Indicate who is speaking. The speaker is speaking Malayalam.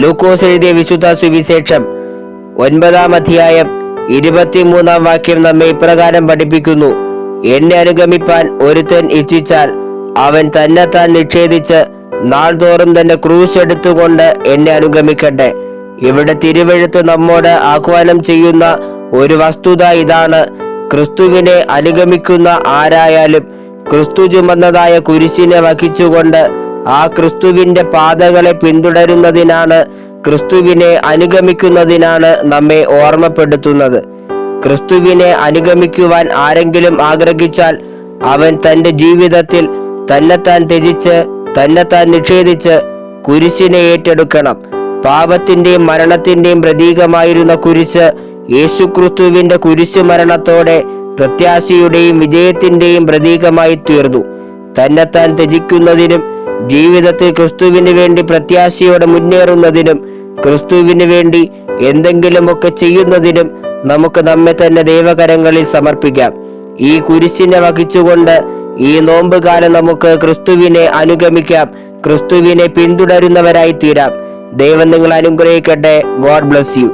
Speaker 1: ലൂക്കോസ് എഴുതിയ വിശുദ്ധ സുവിശേഷം 9-ാം അധ്യായം 23-ാം വാക്യം നമ്മെ ഇപ്രകാരം പഠിപ്പിക്കുന്നു: എന്നെ അനുഗമിപ്പാൻ ഒരുത്തൻ ഇച്ഛിച്ചാൽ അവൻ തന്നെത്താൻ നിഷേധിച്ച് നാൾതോറും തന്റെ ക്രൂശ് എടുത്തുകൊണ്ട് എന്നെ അനുഗമിക്കട്ടെ. ഇവിടെ തിരുവെഴുത്ത് നമ്മോട് ആഹ്വാനം ചെയ്യുന്ന ഒരു വസ്തുത ഇതാണ്: ക്രിസ്തുവിനെ അനുഗമിക്കുന്ന ആരായാലും ക്രിസ്തു ചുമന്നതായ കുരിശിനെ വഹിച്ചുകൊണ്ട് ആ ക്രിസ്തുവിന്റെ പാതകളെ പിന്തുടരുന്നതിനാണ്, ക്രിസ്തുവിനെ അനുഗമിക്കുന്നതിനാണ് നമ്മെ ഓർമ്മപ്പെടുത്തുന്നത്. ക്രിസ്തുവിനെ അനുഗമിക്കുവാൻ ആരെങ്കിലും ആഗ്രഹിച്ചാൽ അവൻ തൻ്റെ ജീവിതത്തിൽ തന്നെത്താൻ ത്യജിച്ച് തന്നെത്താൻ നിഷേധിച്ച് കുരിശിനെ ഏറ്റെടുക്കണം. പാപത്തിൻ്റെയും മരണത്തിൻ്റെയും പ്രതീകമായിരുന്ന കുരിശ് യേശുക്രിസ്തുവിൻ്റെ കുരിശു മരണത്തോടെ പ്രത്യാശയുടെയും വിജയത്തിൻ്റെയും പ്രതീകമായി തീർന്നു. തന്നെത്താൻ ത്യജിക്കുന്നതിനും ജീവിതത്തിൽ ക്രിസ്തുവിന് വേണ്ടി പ്രത്യാശയോടെ മുന്നേറുന്നതിനും ക്രിസ്തുവിന് വേണ്ടി എന്തെങ്കിലുമൊക്കെ ചെയ്യുന്നതിനും നമുക്ക് നമ്മെ തന്നെ ദൈവകരങ്ങളിൽ സമർപ്പിക്കാം. ഈ കുരിശിനെ വഹിച്ചുകൊണ്ട് ഈ നോമ്പ് കാലം നമുക്ക് ക്രിസ്തുവിനെ അനുഗമിക്കാം, ക്രിസ്തുവിനെ പിന്തുടരുന്നവരായി തീരാം. ദൈവം നിങ്ങളെ അനുഗ്രഹിക്കട്ടെ. God bless you.